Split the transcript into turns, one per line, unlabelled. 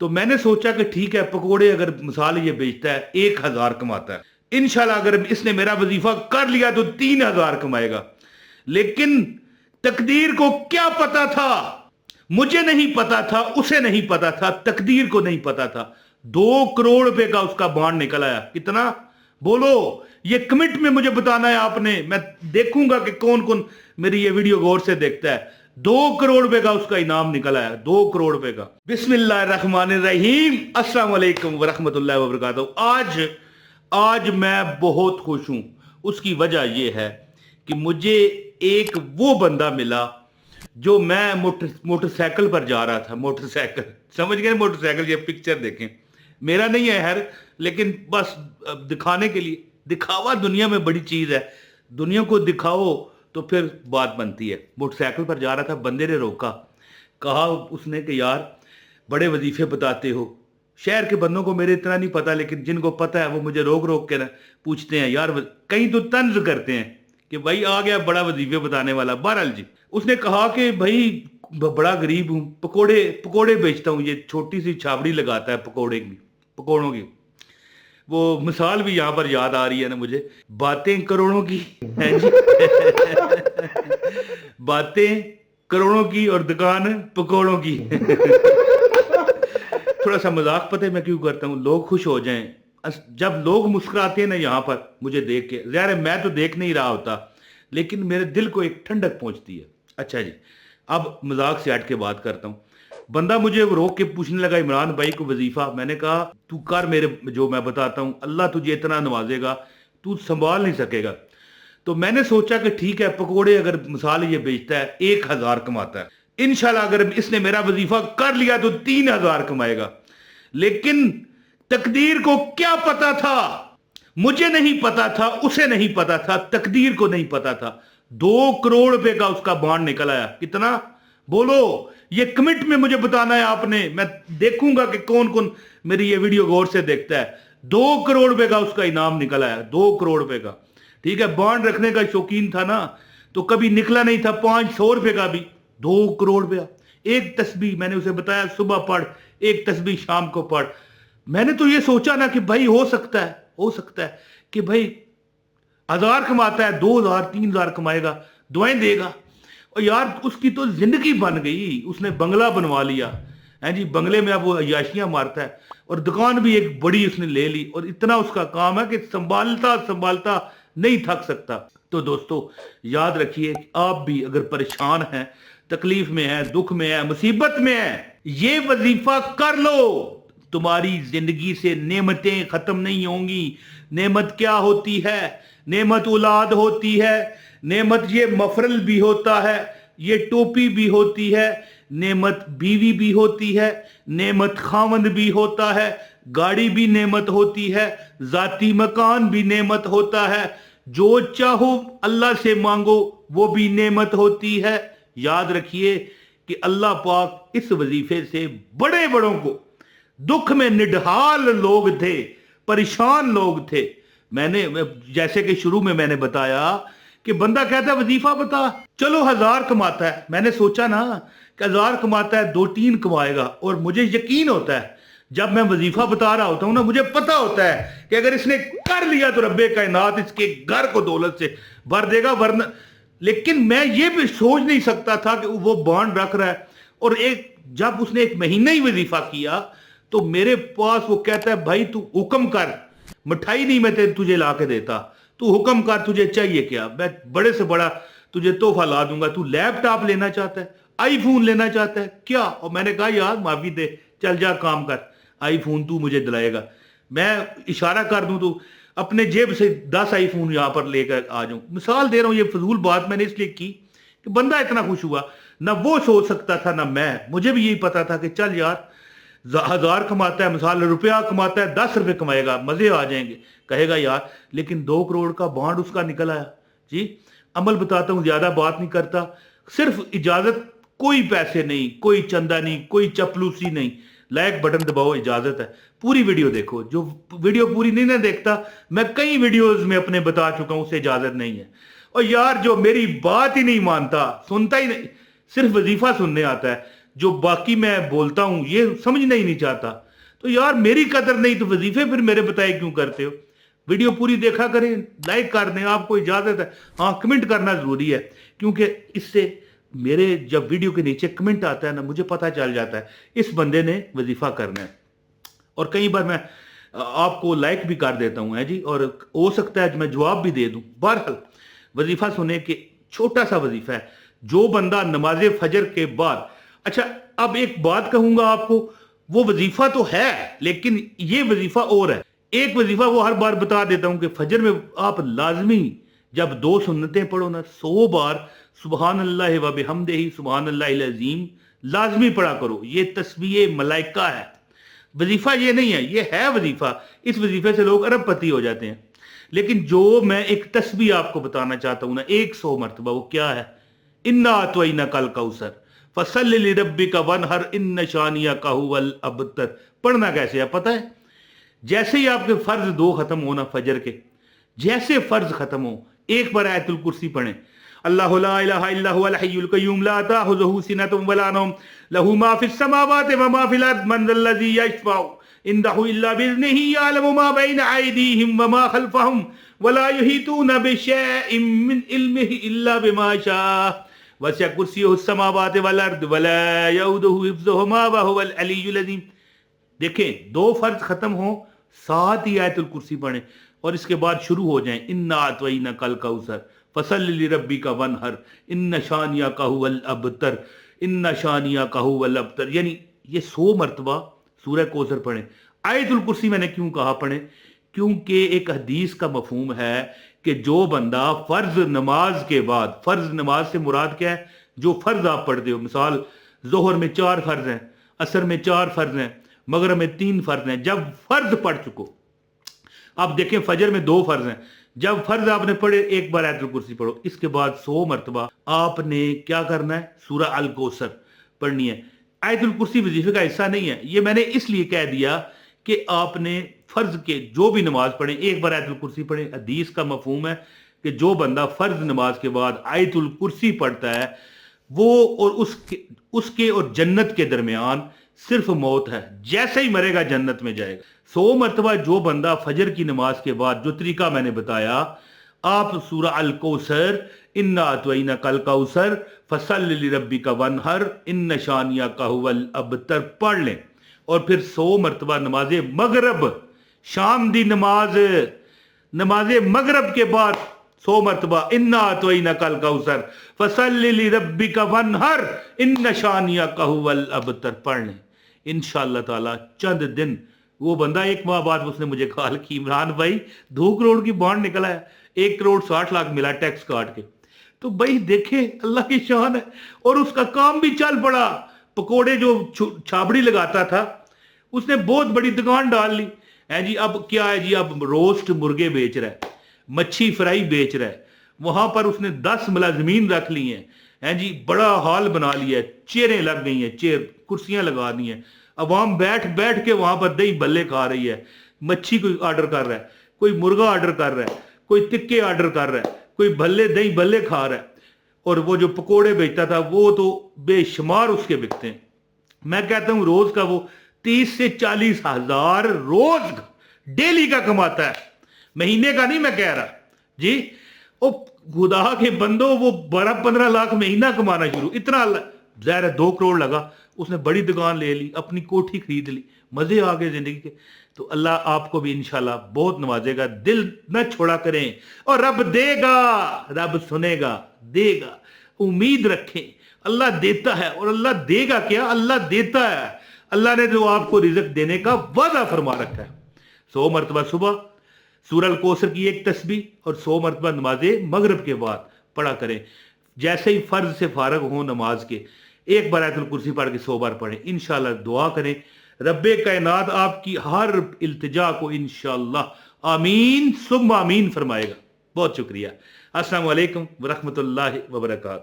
तो मैंने सोचा कि ठीक है, पकोड़े अगर मिसाल ये बेचता है 1,000 कमाता है, इंशाल्लाह अगर इसने मेरा वजीफा कर लिया तो 3,000 कमाएगा। लेकिन तकदीर को क्या पता था, मुझे नहीं पता था, उसे नहीं पता था, तकदीर को नहीं पता था। 2 करोड़ रुपए का उसका बॉन्ड निकल आया। कितना बोलो, ये कमिट में मुझे बताना है आपने, मैं देखूंगा कि कौन कौन मेरी ये वीडियो गौर से देखता है। 2 करोड़ रुपए का उसका इनाम निकल आया, 2 करोड़ रुपए का। बिस्मिल्लाहिर्रहमानिर्रहीम, अस्सलाम वालेकुम वरहमतुल्लाहि वबरकातुहू। आज मैं बहुत खुश हूं। उसकी वजह यह है कि मुझे एक वो बंदा मिला जो मैं मोटरसाइकिल पर जा रहा था। मोटरसाइकिल, समझ गए मोटरसाइकिल, ये पिक्चर देखें, मेरा नहीं है हर, लेकिन बस दिखाने के लिए। दिखावा दुनिया में बड़ी चीज है, दुनिया को दिखाओ तो फिर बात बनती है। मोटरसाइकिल पर जा रहा था, बंदे ने रोका, कहा उसने कि यार बड़े वजीफे बताते हो। शहर के बंदों को मेरे इतना नहीं पता, लेकिन जिनको पता है वो मुझे रोक रोक के ना पूछते हैं यार, कहीं तो तंज करते हैं कि भाई आ गया बड़ा वजीफे बताने वाला। बहरहाल जी, उसने कहा कि भाई बड़ा गरीब हूँ, पकोड़े बेचता हूँ। ये छोटी सी छाबड़ी लगाता है पकोड़ों की। वो मिसाल भी यहाँ पर याद आ रही है ना मुझे, बातें करोड़ों की हैं जी। बातें करोड़ों की और दुकान पकोड़ों की। थोड़ा सा मजाक पता है मैं क्यों करता हूँ, लोग खुश हो जाएं। जब लोग मुस्कुराते हैं ना यहाँ पर मुझे देख के, यार मैं तो देख नहीं रहा होता, लेकिन मेरे दिल को एक ठंडक पहुंचती है। अच्छा जी, अब मजाक से हट के बात करता हूँ। बंदा मुझे रोक के पूछने लगा, इमरान भाई को वजीफा। मैंने कहा तू कर मेरे, जो मैं बताता हूँ, अल्लाह तुझे इतना नवाजेगा तू संभाल नहीं सकेगा। तो मैंने सोचा कि ठीक है, पकोड़े अगर मिसाल ये बेचता है 1,000 कमाता है, इंशाल्लाह अगर इसने मेरा वजीफा कर लिया तो 3,000 कमाएगा। लेकिन तकदीर को क्या पता था, मुझे नहीं पता था, उसे नहीं पता था, तकदीर को नहीं पता था। 2 करोड़ रुपए का उसका बॉन्ड निकल आया। कितना बोलो, ये कमिट में मुझे बताना है आपने, मैं देखूंगा कि कौन कौन मेरी ये वीडियो गौर से देखता है। 2 करोड़ रुपए का उसका इनाम निकल आया, 2 करोड़ रुपए का। ठीक है, बॉन्ड रखने का शौकीन था ना, तो कभी निकला नहीं था 500 रुपए का भी। 2 करोड़ रुपया। एक तस्बीह मैंने उसे बताया सुबह पढ़, एक तस्बीह शाम को पढ़। मैंने तो ये सोचा ना कि भाई हो सकता है कि भाई 1,000 कमाता है, 2,000 3,000 कमाएगा, दुआएं देगा। और यार उसकी तो जिंदगी बन गई, उसने बंगला बनवा लिया है जी। बंगले में अब वो अय्याशियां मारता है, और दुकान भी एक बड़ी उसने ले ली, और इतना उसका काम है कि संभालता नहीं थक सकता। तो दोस्तों याद रखिए, आप भी अगर परेशान हैं, तकलीफ में है, दुख में है, मुसीबत में है, ये वजीफा कर लो। तुम्हारी जिंदगी से नेमतें खत्म नहीं होंगी। नेमत क्या होती है? नेमत औलाद होती है, नेमत ये मफरल भी होता है, ये टोपी भी होती है, नेमत बीवी भी होती है, नेमत खावंद भी होता है, गाड़ी भी नेमत होती है, जाती मकान भी नेमत होता है, जो चाहो अल्लाह से मांगो वो भी नेमत होती है। याद रखिए कि अल्लाह पाक इस वजीफे से बड़े बड़ों को, दुख में निढाल लोग थे, परेशान लोग थे। मैंने जैसे कि शुरू में मैंने बताया कि बंदा कहता है वजीफा बता, चलो 1,000 कमाता है। मैंने सोचा ना कि 1,000 कमाता है, 2-3 कमाएगा। और मुझे यकीन होता है, जब मैं वजीफा बता रहा होता हूं ना, मुझे पता होता है कि अगर इसने कर लिया तो रब्बे कायनात इसके घर को दौलत से भर देगा, वरना। लेकिन मैं ये भी सोच नहीं सकता था कि वो बॉन्ड रख रहा है। और जब उसने 1 महीना ही वजीफा किया तो मेरे पास वो कहता है, भाई तू हुक्म कर, मिठाई नहीं मैं तुझे ला के देता, तू हुक्म कर, तुझे चाहिए क्या, मैं बड़े से बड़ा तुझे तोहफा ला दूंगा। तू लैपटॉप लेना चाहता है, आईफोन लेना चाहता है क्या? और मैंने कहा यार माफी दे, चल जा काम कर, आईफोन तू मुझे दिलाएगा। मैं इशारा कर दूं तो अपने जेब से 10 आईफोन यहां पर लेकर आ जाऊं। मिसाल दे रहा हूं, ये फजूल बात मैंने इसलिए की कि बंदा इतना खुश हुआ। ना वो सोच सकता था ना मैं, मुझे भी यही पता था कि चल यार 1,000 कमाता है, मिसाल रुपया कमाता है, 10 रुपए कमाएगा, मजे आ जाएंगे, कहेगा यार। लेकिन 2 करोड़ का बॉन्ड उसका निकल आया जी। अमल बताता हूं, ज्यादा बात नहीं करता, सिर्फ इजाजत, कोई पैसे नहीं, कोई चंदा नहीं, कोई चपलूसी नहीं। लाइक बटन दबाओ, इजाजत है। पूरी वीडियो देखो, जो वीडियो पूरी नहीं ना देखता, मैं कई वीडियोस में अपने बता चुका हूं, उसे इजाजत नहीं है। और यार जो मेरी बात ही नहीं मानता, सुनता ही नहीं, सिर्फ वजीफा सुनने आता है, जो बाकी मैं बोलता हूं ये समझना ही नहीं चाहता। तो यार मेरी कदर नहीं तो वजीफे फिर मेरे बताए क्यों करते हो? वीडियो पूरी देखा करें, लाइक कर दें, आपको इजाजत है। हाँ, कमेंट करना जरूरी है, क्योंकि इससे मेरे जब वीडियो के नीचे कमेंट आता है ना, मुझे पता चल जाता है इस बंदे ने वजीफा करना है। और कई बार मैं आपको लाइक भी कर देता हूं, है जी, और हो सकता है मैं जवाब भी दे दूं। बहरहाल वजीफा सुने के छोटा सा वजीफा है, जो बंदा नमाज फजर के बाद, अच्छा अब एक बात कहूंगा आपको, वो वजीफा तो है लेकिन ये वजीफा और है। एक वजीफा वो हर बार बता देता हूं कि फजर में आप लाजमी जब 2 सुन्नतें पढ़ो ना, 100 बार सुबहान अल्लाह व बिहम्दिही सुबहान अल्लाहिल अज़ीम लाजमी पढ़ा करो। ये तस्बीह मलाइका है, वजीफा ये नहीं है, ये है वजीफा। इस वजीफे से लोग अरबपति हो जाते हैं। लेकिन जो मैं एक तस्बीह आपको बताना चाहता हूं ना 100 मरतबा, वो क्या है? इन्ना अतवैना कल कौसर फसल्लि लिरब्बिका वनहर इन्न शानियका हुवल अबतर। पढ़ना कैसे है पता है? जैसे ही आपके फर्ज 2 खत्म हो ना फजर के, जैसे फर्ज खत्म हो एक बार आयतुल कुर्सी पढ़ें। अल्लाहु ला इलाहा इल्ला हुवल हय्युल कय्यूम ला ताखुज़ुहु सिनतुन वला नौम लहु मा फिस समावाति व मा फिल अर्द मन ज़ल्लज़ी यशफ़अउ इंदहु इल्ला बिइज़्निही यअलमु मा बैना अयदीहिम व मा खल्फ़हुम वला युहीतूना बिशैइन मिन इल्मिही इल्ला बिमा शाअ वसिअ कुर्सियुहु समावाति वल अर्द वला यऊदुहु हिफ्ज़ुहुमा व हुवल अलिय्युल अज़ीम। देखें 2 फर्ज खत्म हो, साथ ही आयतुल कुर्सी पढ़ें और इसके बाद शुरू हो जाएं इन्ना अतवैना कल कौसर फसल्लि लिरब्बिका वनहर इन्न शानियका हुवल अबतर इन्न शानियका हुवल अबतर। यानी ये 100 मरतबा सूरह कौसर पढ़ें। आयतुल कुर्सी मैंने क्यों कहा पढ़ें? क्योंकि एक हदीस का मफहूम है कि जो बंदा फर्ज नमाज के बाद, फर्ज नमाज से मुराद क्या है? जो फर्ज आप पढ़ते हो, मिसाल जोहर में 4 फर्ज हैं, असर में 4 फर्ज हैं, मगरिब में 3 फर्ज हैं। जब फर्ज पढ़ चुको, आप देखें फजर में 2 फर्ज हैं, जब फर्ज आपने पढ़े एक बार आयतुल कुर्सी पढ़ो। इसके बाद 100 मरतबा आपने क्या करना है? सूरह अल कौसर पढ़नी है। आयतुल कुर्सी वजीफे का हिस्सा नहीं है, ये मैंने इसलिए कह दिया कि आपने फर्ज के जो भी नमाज पढ़े एक बार आयतुल कुर्सी पढ़े। हदीस का मफहूम है कि जो बंदा फर्ज नमाज के बाद आयतुल कुर्सी पढ़ता है वो और उसके और जन्नत के दरमियान सिर्फ मौत है, जैसे ही मरेगा जन्नत में जाएगा। 100 मरतबा जो बंदा फजर की नमाज के बाद, जो तरीका मैंने बताया, आप सूरह अल कौसर इन्ना अतवैना कल कौसर फसल्लि लिरब्बिका वनहर इन्न शानियका हुवल अबतर पढ़ लें और फिर 100 मरतबा नमाज मगरब, शाम दी नमाज, नमाज मगरब के बाद 100 मरतबा इन्ना अतवैना कल कौसर फसल्लि लिरब्बिका वनहर इन्न शानियका हुवल अबतर पढ़ लें। इंशाअल्लाह ताला चंद दिन, वो बंदा 1 माह बाद उसने मुझे कॉल की, इमरान भाई 2 करोड़ की बॉन्ड निकला है, 1 करोड़ 60 लाख मिला टैक्स काट के। तो भाई देखे अल्लाह की शान है। और उसका काम भी चल पड़ा। पकोड़े जो छाबड़ी लगाता था उसने बहुत बड़ी दुकान डाल ली है जी। अब क्या है जी, अब रोस्ट मुर्गे बेच रहा है, मच्छी फ्राई बेच रहा है। वहां पर उसने 10 मुलाजमीन रख ली हैं जी, बड़ा हॉल बना लिया है, चेयरें लग गई हैं, चेयर कुर्सियां लगा दी हैं। अवाम बैठ बैठ के वहां पर दही बल्ले खा रही है। मच्छी कोई ऑर्डर कर रहा है, कोई मुर्गा ऑर्डर कर रहा है, कोई टिक्के ऑर्डर कर रहा है, कोई भल्ले दही बल्ले खा रहा है। और वो जो पकोड़े बेचता था वो तो बेशुमार उसके बिकते हैं। मैं कहता हूं रोज का वो 30 से 40 हजार रोज डेली का कमाता है, महीने का नहीं मैं कह रहा जी। ओ खुदा के बंदो, वो 12-15 लाख महीना कमाना शुरू, इतना ज़ाहिर है 2 करोड़ लगा, उसने बड़ी दुकान ले ली, अपनी कोठी खरीद ली, मजे आ गए जिंदगी के। तो अल्लाह आपको भी इंशाल्लाह बहुत नवाजेगा। दिल न छोड़ा करें और रब देगा, रब सुनेगा, देगा। उम्मीद रखें, अल्लाह देता है। और अल्लाह देगा क्या? अल्लाह देता है। अल्लाह ने जो आपको रिज़्क देने का वादा फरमा रखा है। 100 मरतबा सुबह सूरह अल कौसर की एक तस्बीह और 100 मरतबा नमाज मगरिब के बाद पढ़ा करें। जैसे ही फर्ज से फारग हो नमाज के, एक बार आयतुल कुर्सी पढ़ के 100 बार पढ़ें। इंशाल्लाह दुआ करें, रब्बे कायनात आपकी हर इल्तिजा को इंशाल्लाह आमीन सुम्मा आमीन फरमाएगा। बहुत शुक्रिया। अस्सलाम वालेकुम व रहमतुल्लाहि व बरकातहू।